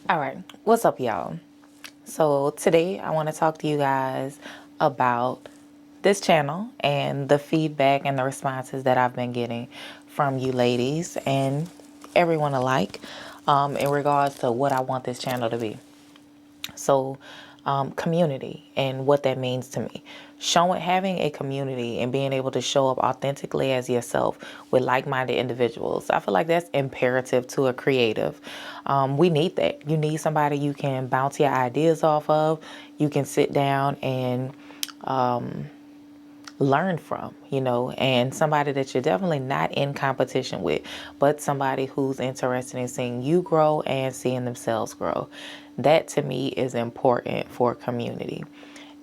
All right, what's up, y'all? So, today I want to talk to you guys about this channel and the feedback and the responses that I've been getting from you ladies and everyone alike in regards to what I want this channel to be. So, community and what that means to me. Having a community and being able to show up authentically as yourself with like-minded individuals. I feel like that's imperative to a creative. We need that. You need somebody you can bounce your ideas off of. You can sit down and learn from, and somebody that you're definitely not in competition with, but somebody who's interested in seeing you grow and seeing themselves grow. That to me is important for community.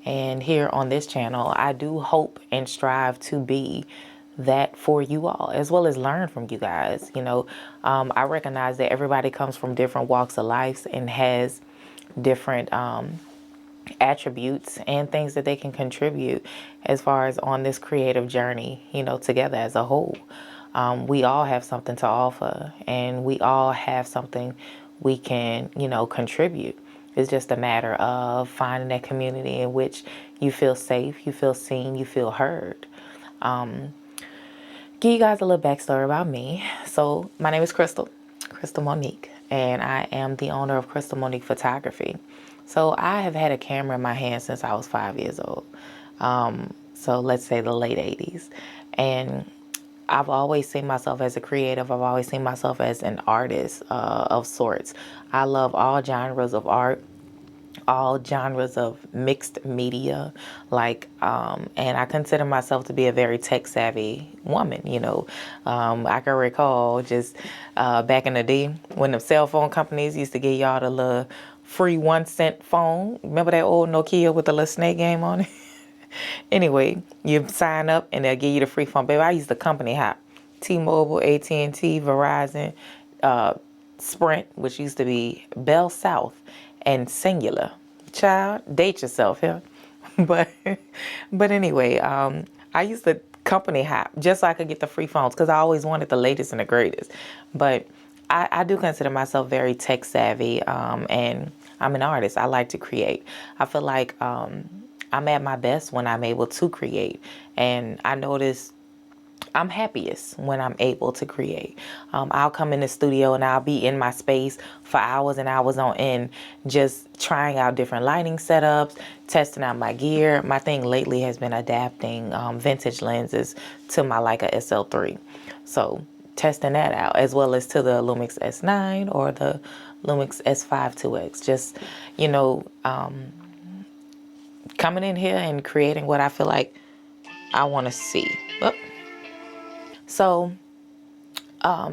And here on this channel, I do hope and strive to be that for you all, as well as learn from you guys. I recognize that everybody comes from different walks of life and has different attributes and things that they can contribute as far as on this creative journey, together as a whole. We all have something to offer and we all have something we can, contribute. It's just a matter of finding that community in which you feel safe, you feel seen, you feel heard. Give you guys a little backstory about me. So my name is Crystal Monique, and I am the owner of Crystal Monique Photography. So I have had a camera in my hand since I was 5 years old. So let's say the late 80s. And I've always seen myself as a creative. I've always seen myself as an artist of sorts. I love all genres of art, all genres of mixed media, and I consider myself to be a very tech savvy woman. I can recall just back in the day when the cell phone companies used to give y'all the little free 1 cent phone. Remember that old Nokia with the little snake game on it? Anyway, you sign up and they'll give you the free phone. Baby, I used the company hop. T-Mobile, AT&T, Verizon, Sprint, which used to be Bell South, and Singular. Child, date yourself here. But anyway, I used the company hop just so I could get the free phones because I always wanted the latest and the greatest. But I do consider myself very tech savvy, and I'm an artist. I like to create. I feel like I'm at my best when I'm able to create. And I notice I'm happiest when I'm able to create. I'll come in the studio and I'll be in my space for hours and hours on end, just trying out different lighting setups, testing out my gear. My thing lately has been adapting vintage lenses to my Leica SL3. So testing that out, as well as to the Lumix S9 or the Lumix S5 2X. Just, coming in here and creating what I feel like I want to see. So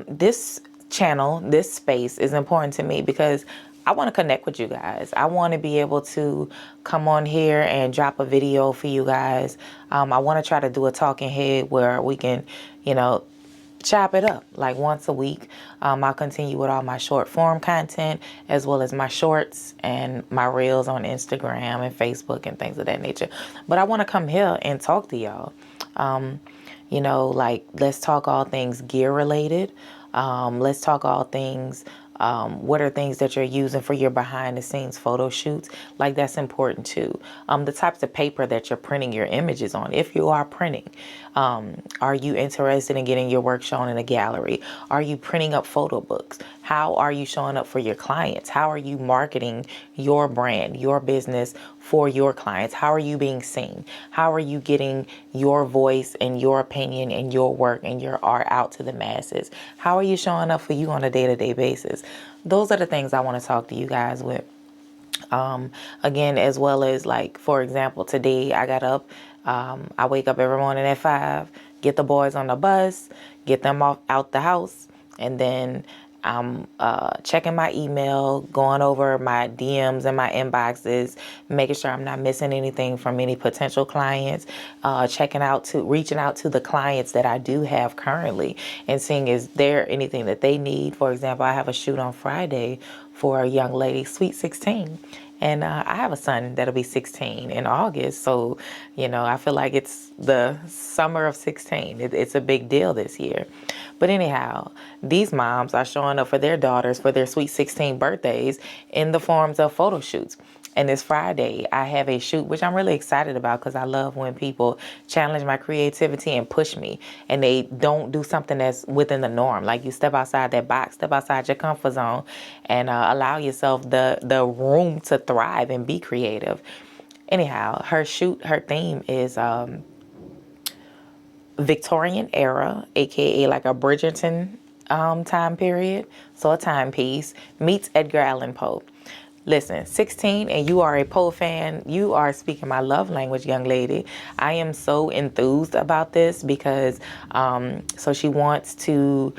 this channel, this space is important to me because I want to connect with you guys. I want to be able to come on here and drop a video for you guys. I want to try to do a talking head where we can, chop it up like once a week. I'll continue with all my short form content as well as my shorts and my reels on Instagram and Facebook and things of that nature. But I want to come here and talk to y'all. Let's talk all things gear related. Let's talk all things, what are things that you're using for your behind the scenes photo shoots? Like that's important too. The types of paper that you're printing your images on. If you are printing, are you interested in getting your work shown in a gallery? Are you printing up photo books? How are you showing up for your clients? How are you marketing your brand, your business for your clients? How are you being seen? How are you getting your voice and your opinion and your work and your art out to the masses? How are you showing up for you on a day-to-day basis? Those are the things I want to talk to you guys with. Again, as well as for example, today I got up, I wake up every morning at 5, get the boys on the bus, get them out the house, and then I'm checking my email, going over my DMs and my inboxes, making sure I'm not missing anything from any potential clients, reaching out to the clients that I do have currently and seeing is there anything that they need. For example, I have a shoot on Friday for a young lady, Sweet 16. And I have a son that'll be 16 in August. So, I feel like it's the summer of 16. It's a big deal this year. But anyhow, these moms are showing up for their daughters for their sweet 16 birthdays in the forms of photo shoots. And this Friday, I have a shoot, which I'm really excited about because I love when people challenge my creativity and push me. And they don't do something that's within the norm. Like you step outside that box, step outside your comfort zone, and allow yourself the room to thrive and be creative. Anyhow, her theme is Victorian era, aka like a Bridgerton time period. So a timepiece meets Edgar Allan Poe. Listen, 16 and you are a Poe fan, you are speaking my love language, young lady. I am so enthused about this because so she wants to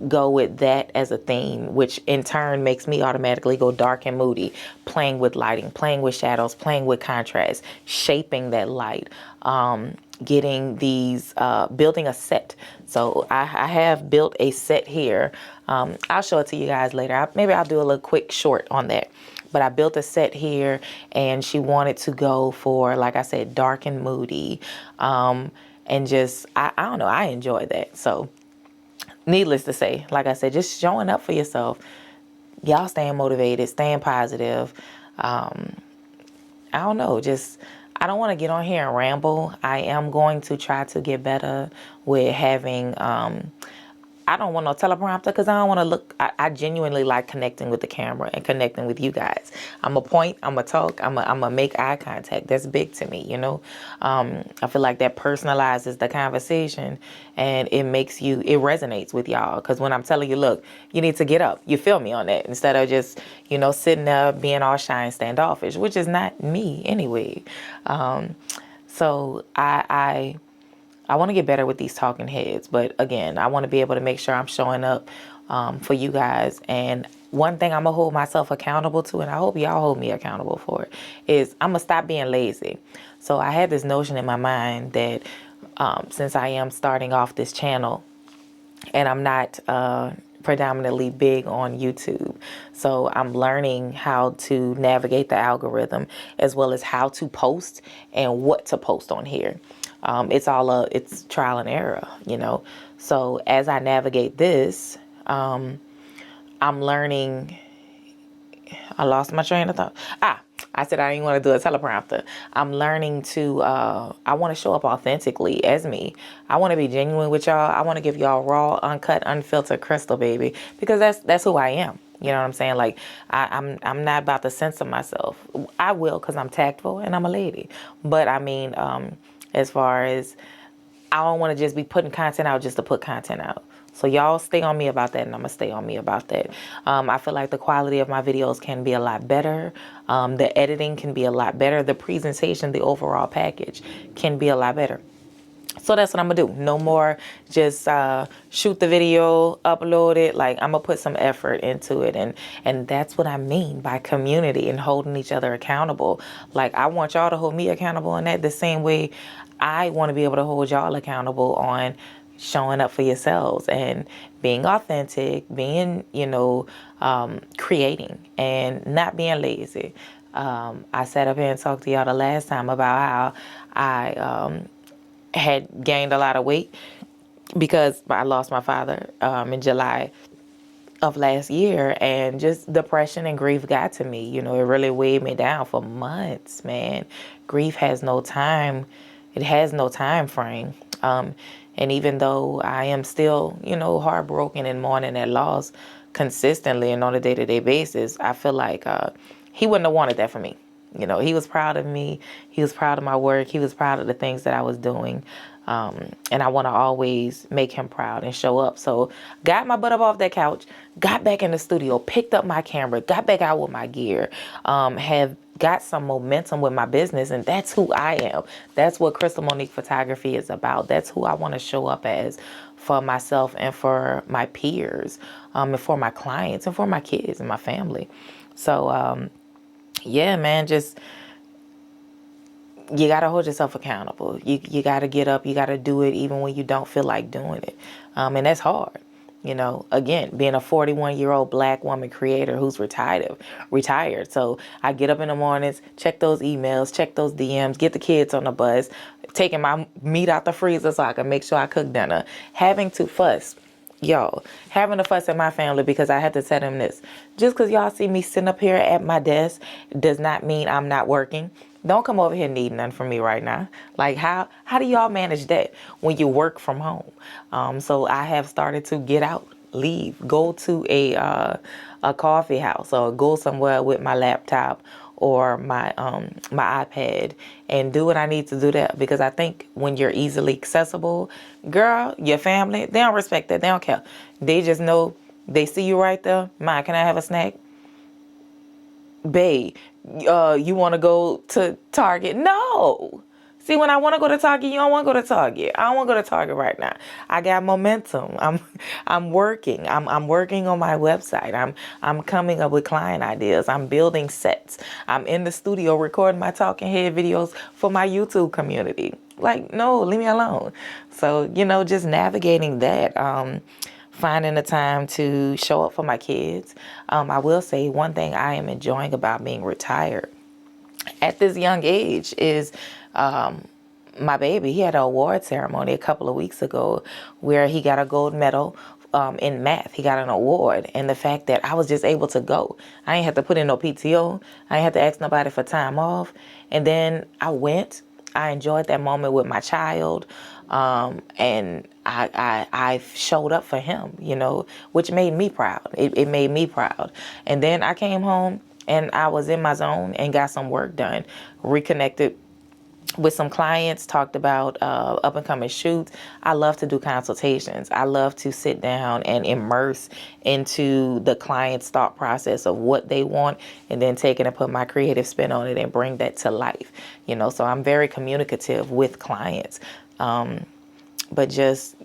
go with that as a theme, which in turn makes me automatically go dark and moody, playing with lighting, playing with shadows, playing with contrast, shaping that light, getting these, building a set. So I have built a set here. I'll show it to you guys later. Maybe I'll do a little quick short on that. But I built a set here and she wanted to go for, like I said, dark and moody. And just, I don't know, I enjoy that. So needless to say, like I said, just showing up for yourself. Y'all staying motivated, staying positive. I don't know, just, I don't want to get on here and ramble. I am going to try to get better with having, I don't want no teleprompter because I don't want to look, I genuinely like connecting with the camera and connecting with you guys. I'm a point, I'm a talk, I'm a make eye contact. That's big to me, I feel like that personalizes the conversation and it makes you, it resonates with y'all. Because when I'm telling you, look, you need to get up, you feel me on that instead of just, sitting there being all shy and standoffish, which is not me anyway. So I want to get better with these talking heads. But again, I want to be able to make sure I'm showing up for you guys. And one thing I'm going to hold myself accountable to, and I hope y'all hold me accountable for it, is I'm going to stop being lazy. So I had this notion in my mind that since I am starting off this channel and I'm not predominantly big on YouTube. So I'm learning how to navigate the algorithm as well as how to post and what to post on here. It's trial and error, So as I navigate this, I'm learning. I lost my train of thought. I said I didn't want to do a teleprompter. I'm learning to, I want to show up authentically as me. I want to be genuine with y'all. I want to give y'all raw, uncut, unfiltered Crystal, baby, because that's who I am. You know what I'm saying? Like, I'm not about to censor myself. I will because I'm tactful and I'm a lady. But I mean, as far as, I don't want to just be putting content out just to put content out. So y'all stay on me about that, and I'm going to stay on me about that. I feel like the quality of my videos can be a lot better. The editing can be a lot better. The presentation, the overall package can be a lot better. So that's what I'm going to do. No more just shoot the video, upload it. Like, I'm going to put some effort into it. And that's what I mean by community and holding each other accountable. Like, I want y'all to hold me accountable on that the same way I want to be able to hold y'all accountable on showing up for yourselves and being authentic, being, creating and not being lazy. I sat up here and talked to y'all the last time about how I had gained a lot of weight because I lost my father in July of last year, and just depression and grief got to me. It really weighed me down for months, man. Grief has no time. It has no time frame. And even though I am still, heartbroken and mourning that loss consistently and on a day-to-day basis, I feel like he wouldn't have wanted that for me. He was proud of me. He was proud of my work. He was proud of the things that I was doing. And I want to always make him proud and show up. So got my butt up off that couch, got back in the studio, picked up my camera, got back out with my gear, have got some momentum with my business. And that's who I am. That's what Crystal Monique Photography is about. That's who I want to show up as for myself and for my peers, and for my clients and for my kids and my family. So, yeah, man, just, you got to hold yourself accountable. You got to get up. You got to do it even when you don't feel like doing it. And that's hard. You know, again, being a 41-year-old black woman creator who's retired. So I get up in the mornings, check those emails, check those DMs, get the kids on the bus, taking my meat out the freezer so I can make sure I cook dinner. Having to fuss. Y'all, having to fuss at my family because I had to tell them this. Just because y'all see me sitting up here at my desk does not mean I'm not working. Don't come over here needing nothing from me right now. Like, how do y'all manage that when you work from home? So I have started to get out, leave, go to a coffee house or go somewhere with my laptop or my iPad and do what I need to do there. Because I think when you're easily accessible, girl, your family, they don't respect that. They don't care. They just know they see you right there. Ma, can I have a snack? Babe, you want to go to Target? No. See, when I want to go to Target, you don't want to go to Target. I don't want to go to Target right now. I got momentum. I'm working. I'm working on my website. I'm coming up with client ideas. I'm building sets. I'm in the studio recording my talking head videos for my YouTube community. Like, no, leave me alone. So, just navigating that. Finding the time to show up for my kids. I will say one thing I am enjoying about being retired at this young age is my baby. He had an award ceremony a couple of weeks ago where he got a gold medal in math. He got an award. And the fact that I was just able to go. I ain't had to put in no PTO. I ain't had to ask nobody for time off. And then I went. I enjoyed that moment with my child. And I showed up for him, which made me proud. It made me proud. And then I came home and I was in my zone and got some work done, reconnected with some clients, talked about up and coming shoots. I love to do consultations. I love to sit down and immerse into the client's thought process of what they want and then take it and put my creative spin on it and bring that to life. So I'm very communicative with clients. But just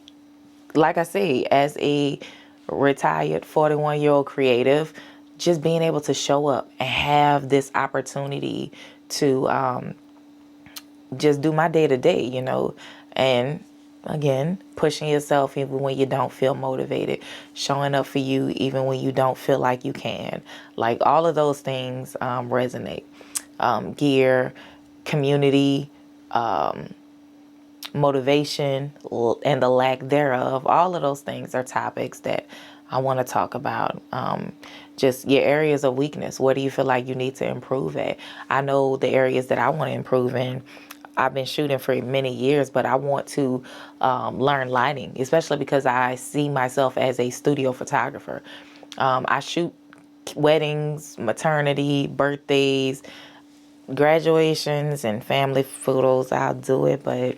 like I say, as a retired 41-year-old creative, just being able to show up and have this opportunity to just do my day to day, and again, pushing yourself even when you don't feel motivated, showing up for you even when you don't feel like you can. Like all of those things resonate. Gear, community, motivation, and the lack thereof. All of those things are topics that I want to talk about. Just your areas of weakness. What do you feel like you need to improve at? I know the areas that I want to improve in. I've been shooting for many years, but I want to learn lighting, especially because I see myself as a studio photographer. I shoot weddings, maternity, birthdays, graduations, and family photos. I'll do it, but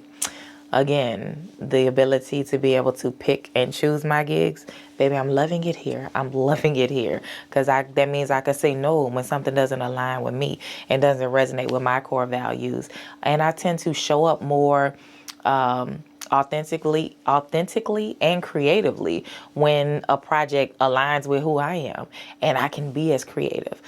again, the ability to be able to pick and choose my gigs, baby, I'm loving it here. I'm loving it here because that means I can say no when something doesn't align with me and doesn't resonate with my core values. And I tend to show up more authentically and creatively when a project aligns with who I am and I can be as creative.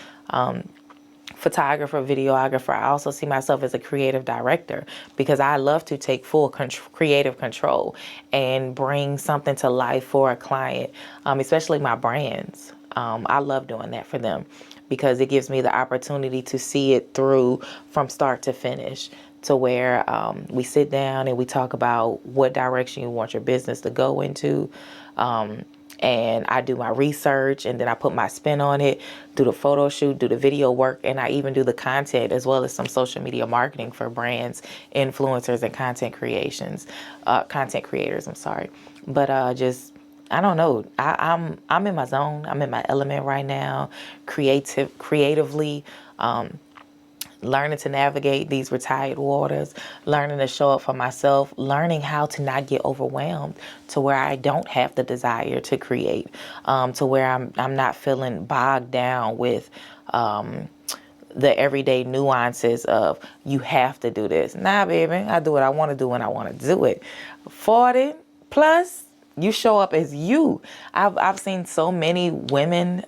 Photographer, videographer. I also see myself as a creative director because I love to take full creative control and bring something to life for a client, especially my brands. I love doing that for them because it gives me the opportunity to see it through from start to finish, to where we sit down and we talk about what direction you want your business to go into. And I do my research and then I put my spin on it, do the photo shoot, do the video work, and I even do the content as well as some social media marketing for brands, influencers, and content creators, I'm sorry. But just, I don't know. I'm in my zone. I'm in my element right now, creatively, learning to navigate these retired waters, learning to show up for myself, learning how to not get overwhelmed to where I don't have the desire to create, to where I'm not feeling bogged down with the everyday nuances of you have to do this. Nah, baby, I do what I want to do when I want to do it. 40 plus, you show up as you. I've seen so many women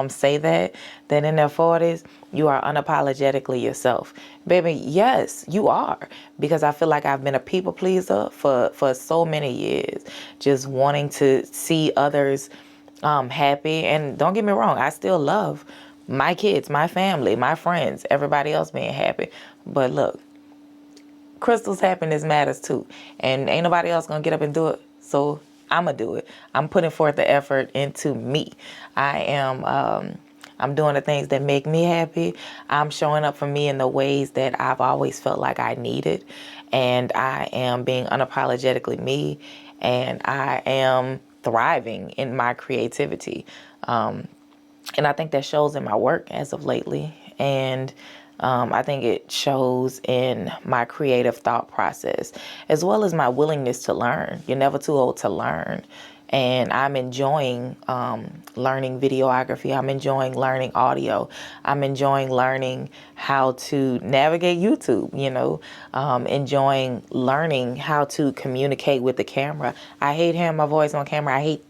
say that in their 40s, you are unapologetically yourself. Baby, yes, you are. Because I feel like I've been a people pleaser for so many years, just wanting to see others happy. And don't get me wrong, I still love my kids, my family, my friends, everybody else being happy. But look, Crystal's happiness matters too. And ain't nobody else gonna get up and do it. So I'm gonna do it. I'm putting forth the effort into me. I'm doing the things that make me happy. I'm showing up for me in the ways that I've always felt like I needed. And I am being unapologetically me. And I am thriving in my creativity. And I think that shows in my work as of lately. And I think it shows in my creative thought process, as well as my willingness to learn. You're never too old to learn. And I'm enjoying learning videography. I'm enjoying learning audio. I'm enjoying learning how to navigate YouTube, enjoying learning how to communicate with the camera. I hate hearing my voice on camera. I hate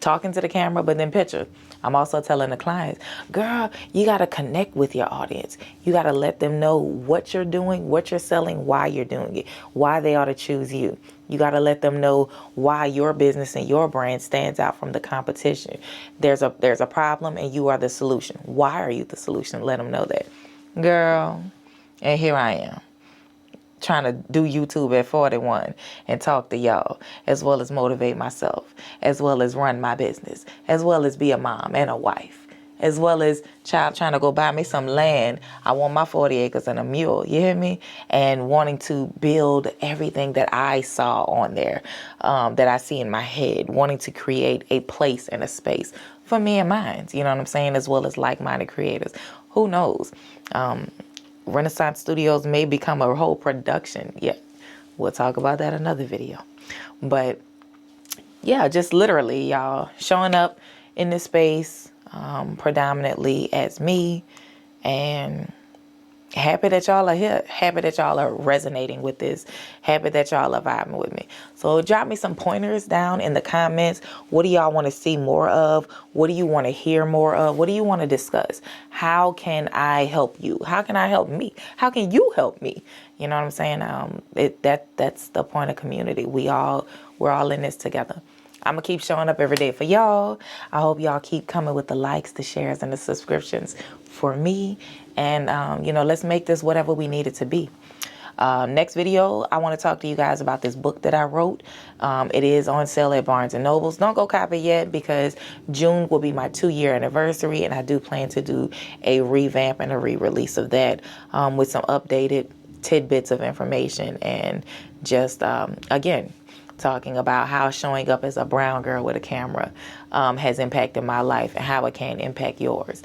talking to the camera, but then picture. I'm also telling the clients, girl, you got to connect with your audience. You got to let them know what you're doing, what you're selling, why you're doing it, why they ought to choose you. You got to let them know why your business and your brand stands out from the competition. There's a problem and you are the solution. Why are you the solution? Let them know that. Girl, and here I am, trying to do YouTube at 41 and talk to y'all, as well as motivate myself, as well as run my business, as well as be a mom and a wife, as well as trying to go buy me some land. I want my 40 acres and a mule, you hear me? And wanting to build everything that I saw on there, that I see in my head, wanting to create a place and a space for me and mine, you know what I'm saying? As well as like-minded creators. Who knows? Renaissance Studios may become a whole production. Yeah, we'll talk about that another video. But yeah, just literally, y'all, showing up in this space predominantly as me, and happy that y'all are here. Happy that y'all are resonating with this. Happy that y'all are vibing with me. So drop me some pointers down in the comments. What do y'all want to see more of? What do you want to hear more of? What do you want to discuss? How can I help you? How can I help me? How can you help me? You know what I'm saying? That's the point of community. We're all in this together. I'm going to keep showing up every day for y'all. I hope y'all keep coming with the likes, the shares, and the subscriptions for me. And, let's make this whatever we need it to be. Next video, I want to talk to you guys about this book that I wrote. It is on sale at Barnes & Nobles. Don't go copy yet, because June will be my 2-year anniversary. And I do plan to do a revamp and a re-release of that with some updated tidbits of information. And just, again, talking about how showing up as a brown girl with a camera has impacted my life and how it can impact yours.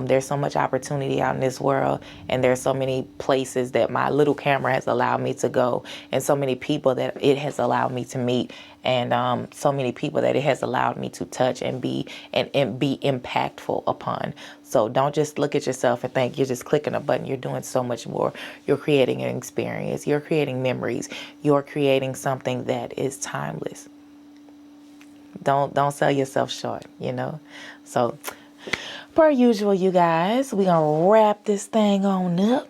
There's so much opportunity out in this world, and there's so many places that my little camera has allowed me to go, and so many people that it has allowed me to meet, and so many people that it has allowed me to touch and be impactful upon. So don't just look at yourself and think you're just clicking a button. You're doing so much more. You're creating an experience. You're creating memories. You're creating something that is timeless. Don't sell yourself short, So per usual, you guys, we're going to wrap this thing on up.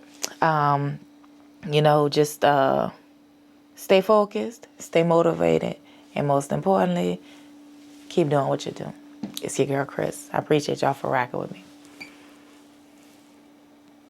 Just stay focused, stay motivated, and most importantly, keep doing what you're doing. It's your girl, Chris. I appreciate y'all for rocking with me.